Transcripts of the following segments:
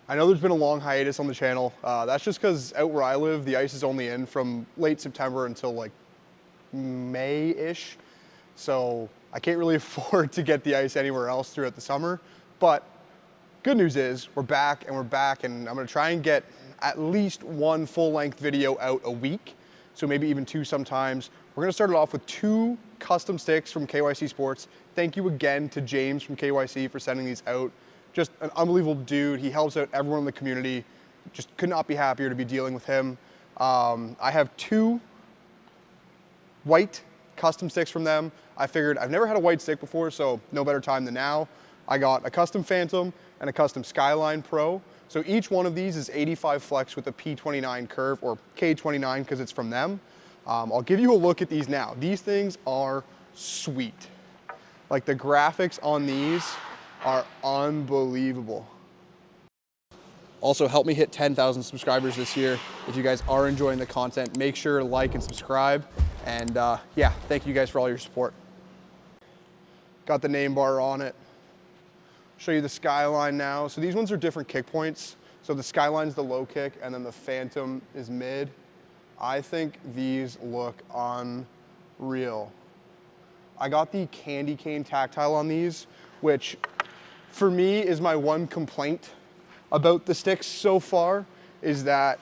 I know there's been a long hiatus on the channel. That's just because out where I live, the ice is only in from late September until like May-ish. So I can't really afford to get the ice anywhere else throughout the summer. But good news is we're back, and I'm gonna try and get at least one full-length video out a week. So maybe even two sometimes. We're gonna start it off with 2 custom sticks from KYC Sports. Thank you again to James from KYC for sending these out. Just an unbelievable dude. He helps out everyone in the community. Just could not be happier to be dealing with him. I have 2 white custom sticks from them. I figured I've never had a white stick before, so no better time than now. I got a custom Phantom and a custom Skyline Pro. So each one of these is 85 flex with a P29 curve, or K29 because it's from them. I'll give you a look at these now. These things are sweet. Like, the graphics on these are unbelievable. Also, help me hit 10,000 subscribers this year. If you guys are enjoying the content, make sure to like and subscribe. And yeah, thank you guys for all your support. Got the name bar on it. Show you the Skyline now. So these ones are different kick points. So the Skyline's the low kick, and then the Phantom is mid. I think these look unreal. I got the candy cane tactile on these, which for me is my one complaint about the sticks so far, is that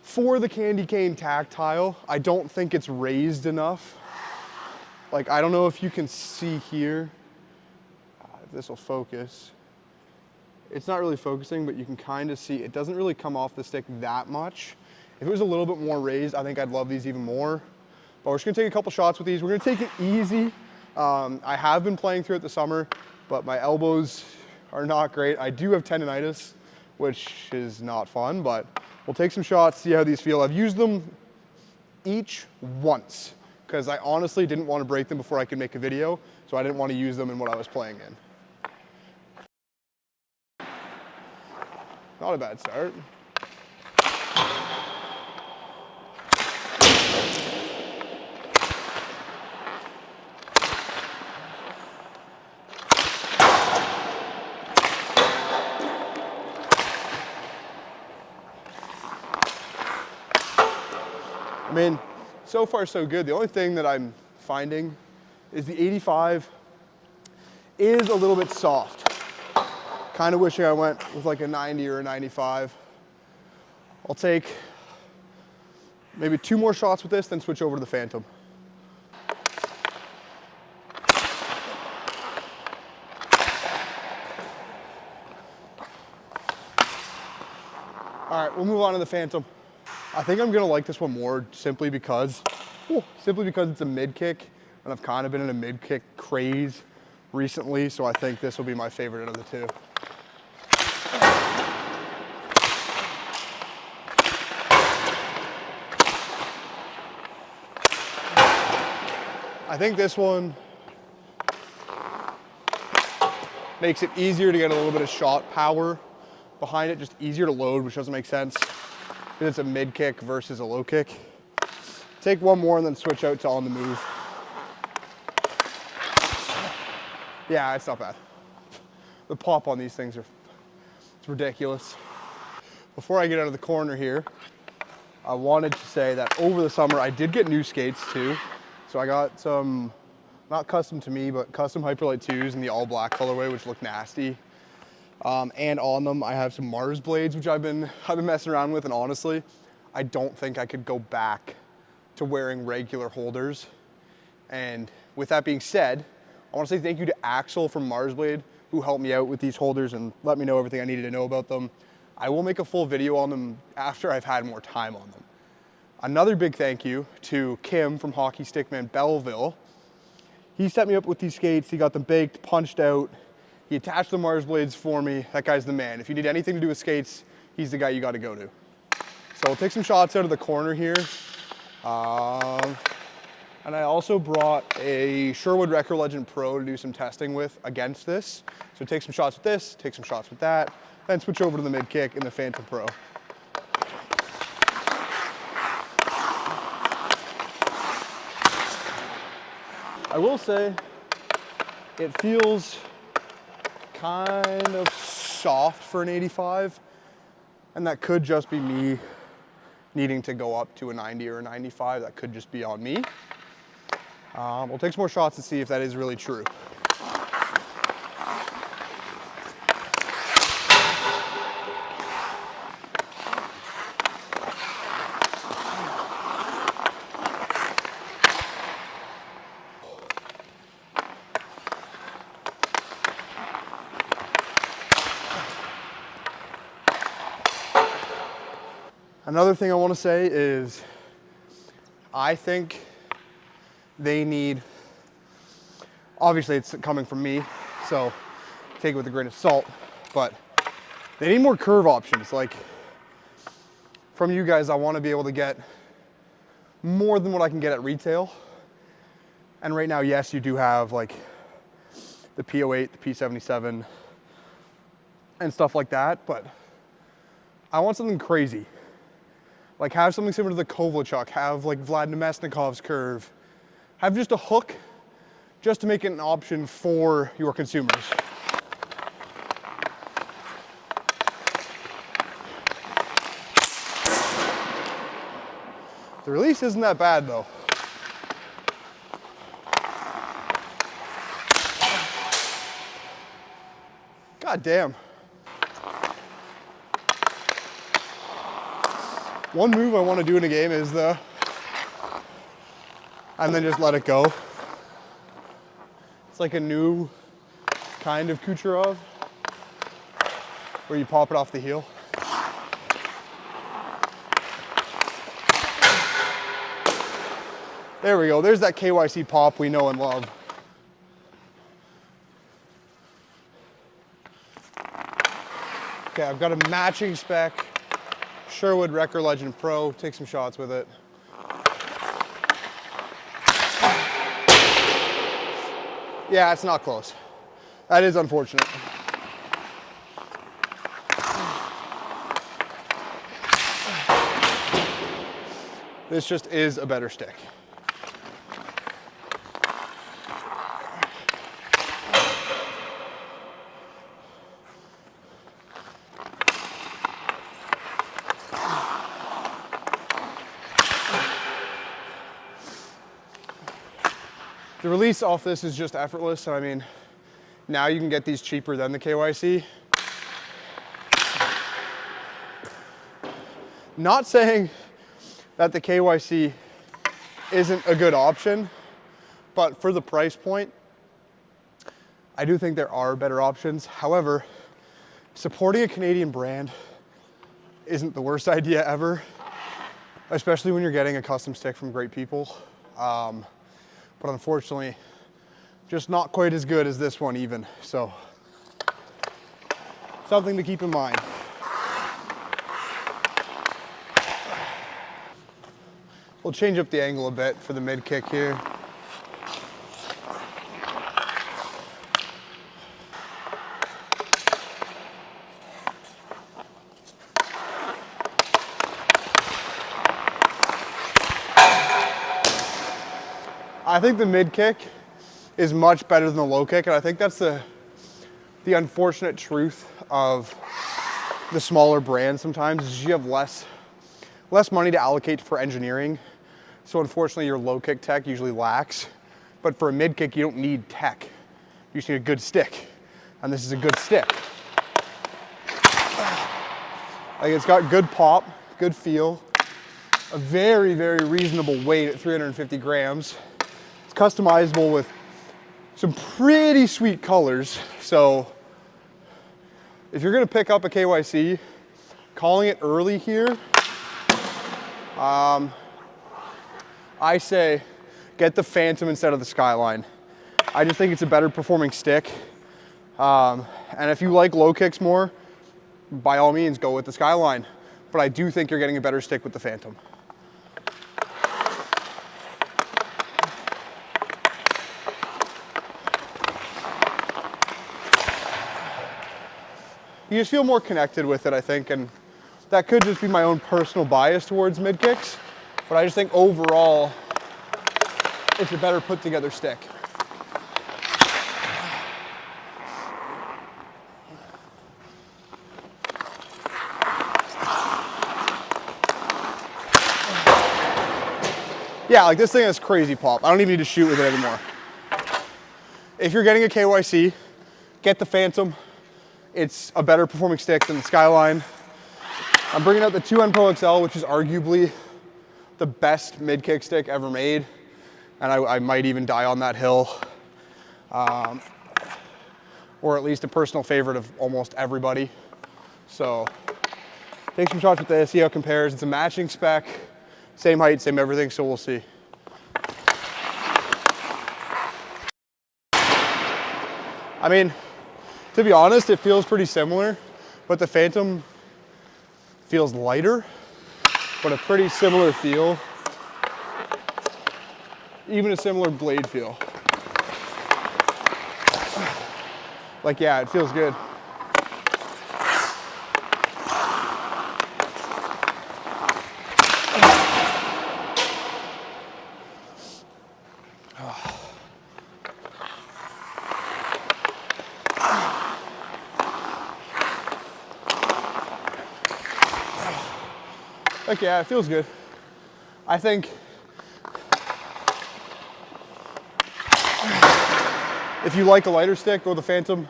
for the candy cane tactile, I don't think it's raised enough. Like, I don't know if you can see here, if this will focus. It's not really focusing, but you can kind of see it doesn't really come off the stick that much. If it was a little bit more raised, I think I'd love these even more. But we're just gonna take a couple shots with these. We're gonna take it easy. I have been playing throughout the summer, but my elbows are not great. I do have tendonitis, which is not fun, but we'll take some shots, see how these feel. I've used them each once, because I honestly didn't want to break them before I could make a video, so I didn't want to use them in what I was playing in. Not a bad start. I mean, so far so good. The only thing that I'm finding is the 85 is a little bit soft. Kind of wishing I went with like a 90 or a 95. I'll take maybe 2 more shots with this, then switch over to the Phantom. All right, we'll move on to the Phantom. I think I'm gonna like this one more simply because it's a mid kick, and I've kind of been in a mid kick craze recently, so I think this will be my favorite out of the 2. I think this one makes it easier to get a little bit of shot power behind it, just easier to load, which doesn't make sense because it's a mid kick versus a low kick. Take one more and then switch out to on the move. Yeah, it's not bad. The pop on these things it's ridiculous. Before I get out of the corner here, I wanted to say that over the summer I did get new skates too. So I got some, not custom to me, but custom Hyperlight 2s in the all black colorway, which look nasty. And on them, I have some Mars blades, which I've been messing around with. And honestly, I don't think I could go back to wearing regular holders. And with that being said, I want to say thank you to Axel from Mars Blade, who helped me out with these holders and let me know everything I needed to know about them. I will make a full video on them after I've had more time on them. Another big thank you to Kim from Hockey Stickman Belleville. He set me up with these skates. He got them baked, punched out. He attached the Mars blades for me. That guy's the man. If you need anything to do with skates, he's the guy you got to go to. So we'll take some shots out of the corner here. And I also brought a Sherwood Record Legend Pro to do some testing with against this. So take some shots with this, take some shots with that, then switch over to the mid kick in the Phantom Pro. I will say, it feels kind of soft for an 85, and that could just be me needing to go up to a 90 or a 95. That could just be on me. We'll take some more shots to see if that is really true. Another thing I want to say is I think they need, obviously it's coming from me, so take it with a grain of salt, but they need more curve options. Like from you guys, I want to be able to get more than what I can get at retail. And right now, yes, you do have like the P08, the P77 and stuff like that, but I want something crazy. Like have something similar to the Kovalchuk, have like Vlad Nemesnikov's curve, have just a hook just to make it an option for your consumers. The release isn't that bad though. God damn. One move I want to do in a game is and then just let it go. It's like a new kind of Kucherov where you pop it off the heel. There we go, there's that KYC pop we know and love. Okay, I've got a matching spec Sherwood Wrecker Legend Pro. Take some shots with it. Yeah, it's not close. That is unfortunate. This just is a better stick. The release off this is just effortless. I mean, now you can get these cheaper than the KYC. Not saying that the KYC isn't a good option, but for the price point, I do think there are better options. However, supporting a Canadian brand isn't the worst idea ever, especially when you're getting a custom stick from great people. But unfortunately, just not quite as good as this one even. So, something to keep in mind. We'll change up the angle a bit for the mid kick here. I think the mid kick is much better than the low kick, and I think that's the unfortunate truth of the smaller brands sometimes is you have less money to allocate for engineering. So unfortunately your low kick tech usually lacks. But for a mid kick, you don't need tech. You just need a good stick. And this is a good stick. Like it's got good pop, good feel, a very, very reasonable weight at 350 grams. It's customizable with some pretty sweet colors. So if you're gonna pick up a KYC, calling it early here, I say get the Phantom instead of the Skyline. I just think it's a better performing stick. And if you like low kicks more, by all means go with the Skyline. But I do think you're getting a better stick with the Phantom. You just feel more connected with it, I think, and that could just be my own personal bias towards mid kicks, but I just think overall, it's a better put together stick. Yeah, like this thing has crazy pop. I don't even need to shoot with it anymore. If you're getting a KYC, get the Phantom. It's a better performing stick than the Skyline. I'm bringing out the 2N Pro XL, which is arguably the best mid-kick stick ever made. And I might even die on that hill. Or at least a personal favorite of almost everybody. So take some shots with this, see how it compares. It's a matching spec, same height, same everything, so we'll see. I mean, to be honest, it feels pretty similar, but the Phantom feels lighter, but a pretty similar feel. Even a similar blade feel. Like, yeah, it feels good. Like, yeah, it feels good. I think if you like a lighter stick, go with the Phantom.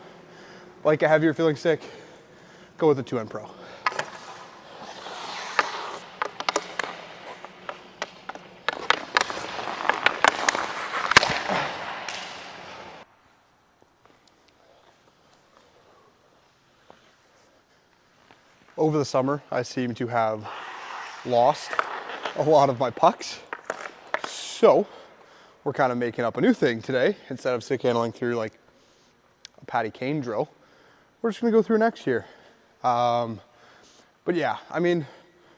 Like a heavier feeling stick, go with the 2N Pro. Over the summer, I seem to have lost a lot of my pucks. So we're kind of making up a new thing today. Instead of stick handling through like a Patty Kane drill, we're just gonna go through next year. But yeah, I mean,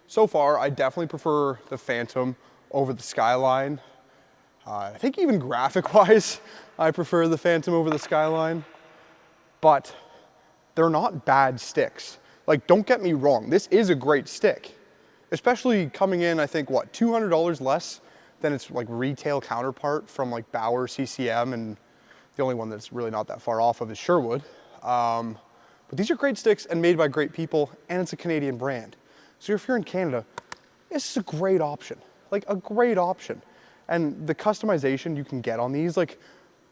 so far I definitely prefer the Phantom over the Skyline. I think even graphic wise, I prefer the Phantom over the Skyline, but they're not bad sticks. Like, don't get me wrong, this is a great stick, especially coming in, I think, what, $200 less than its like retail counterpart from like Bauer, CCM, and the only one that's really not that far off of is Sherwood. But these are great sticks and made by great people, and it's a Canadian brand. So if you're in Canada, this is a great option, like a great option. And the customization you can get on these, like,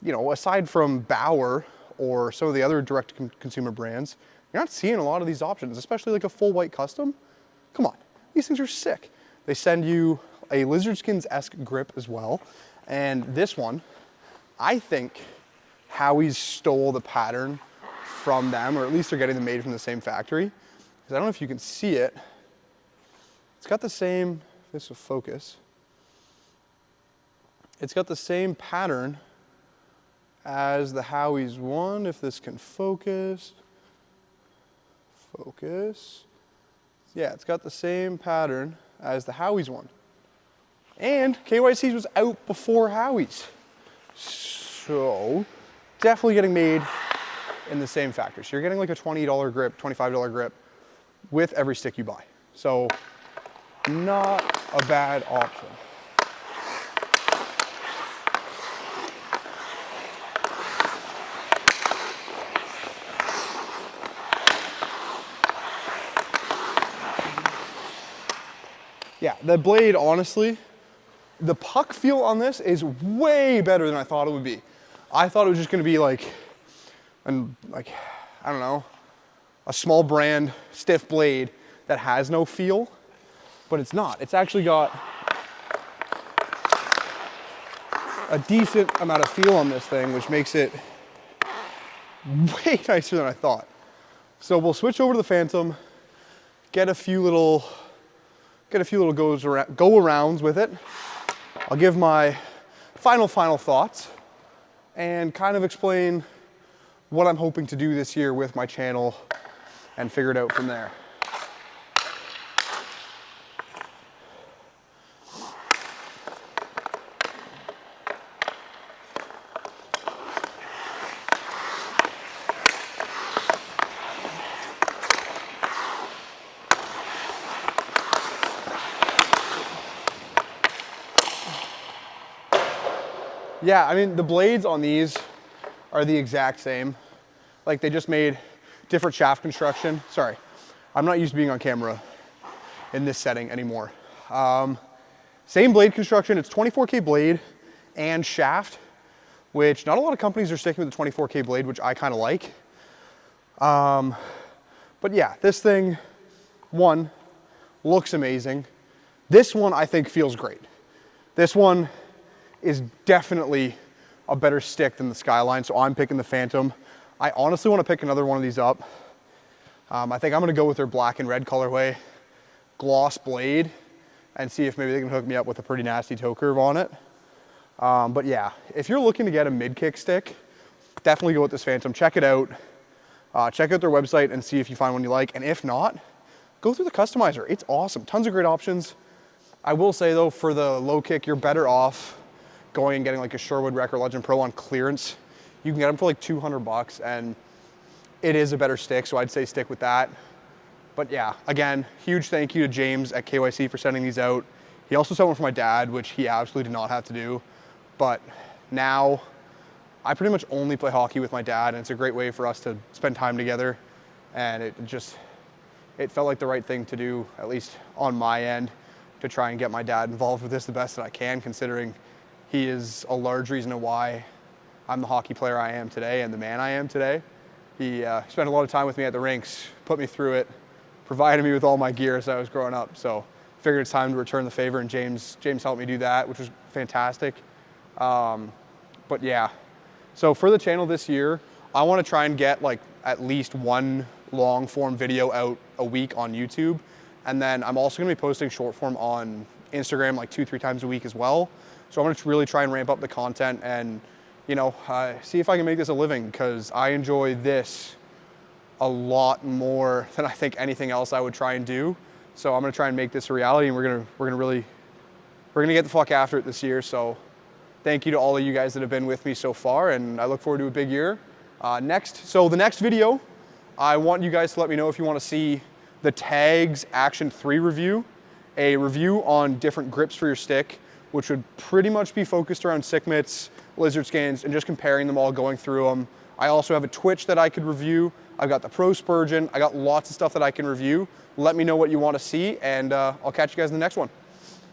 you know, aside from Bauer or some of the other direct consumer brands, you're not seeing a lot of these options, especially like a full white custom. Come on, these things are sick. They send you a lizard skins-esque grip as well. And this one, I think Howie's stole the pattern from them, or at least they're getting them made from the same factory. Because I don't know if you can see it. It's got the same, this will focus. It's got the same pattern as the Howie's one, if this can focus. Focus. Yeah, it's got the same pattern as the Howie's one. And KYC's was out before Howie's. So, definitely getting made in the same factory. So you're getting like a $20 grip, $25 grip with every stick you buy. So, not a bad option. Yeah, the blade, honestly, the puck feel on this is way better than I thought it would be. I thought it was just gonna be like, I don't know, a small brand stiff blade that has no feel, but it's not. It's actually got a decent amount of feel on this thing, which makes it way nicer than I thought. So we'll switch over to the Phantom, get a few little go-arounds with it. I'll give my final thoughts and kind of explain what I'm hoping to do this year with my channel and figure it out from there. Yeah, I mean, the blades on these are the exact same. Like, they just made different shaft construction. Sorry, I'm not used to being on camera in this setting anymore. Same blade construction, it's 24K blade and shaft, which not a lot of companies are sticking with the 24K blade, which I kind of like. But yeah, this thing, one, looks amazing. This one I think feels great. This one is definitely a better stick than the Skyline, so I'm picking the Phantom. I honestly want to pick another one of these up. I think I'm going to go with their black and red colorway gloss blade and see if maybe they can hook me up with a pretty nasty toe curve on it. But yeah, if you're looking to get a mid-kick stick, definitely go with this Phantom. Check it out. Check out their website and see if you find one you like. And if not, go through the customizer. It's awesome. Tons of great options. I will say though, for the low kick, you're better off going and getting like a Sherwood Rec or Legend Pro on clearance. You can get them for like 200 bucks and it is a better stick, so I'd say stick with that. But yeah, again, huge thank you to James at KYC for sending these out. He also sent one for my dad, which he absolutely did not have to do. But now I pretty much only play hockey with my dad, and it's a great way for us to spend time together. And it felt like the right thing to do, at least on my end, to try and get my dad involved with this the best that I can, considering he is a large reason of why I'm the hockey player I am today and the man I am today. He spent a lot of time with me at the rinks, put me through it, provided me with all my gear as I was growing up. So figured it's time to return the favor, and James helped me do that, which was fantastic. But yeah, so for the channel this year, I want to try and get like at least one long form video out a week on YouTube. And then I'm also going to be posting short form on Instagram like 2-3 times a week as well. So I'm going to really try and ramp up the content and, you know, see if I can make this a living, because I enjoy this a lot more than I think anything else I would try and do. So I'm going to try and make this a reality, and we're going to get the fuck after it this year. So thank you to all of you guys that have been with me so far, and I look forward to a big year. So the next video, I want you guys to let me know if you want to see the Tags Action 3 review, a review on different grips for your stick, which would pretty much be focused around sick mitts, lizard skins, and just comparing them all, going through them. I also have a Twitch that I could review. I've got the Pro Spurgeon. I got lots of stuff that I can review. Let me know what you want to see, and I'll catch you guys in the next one.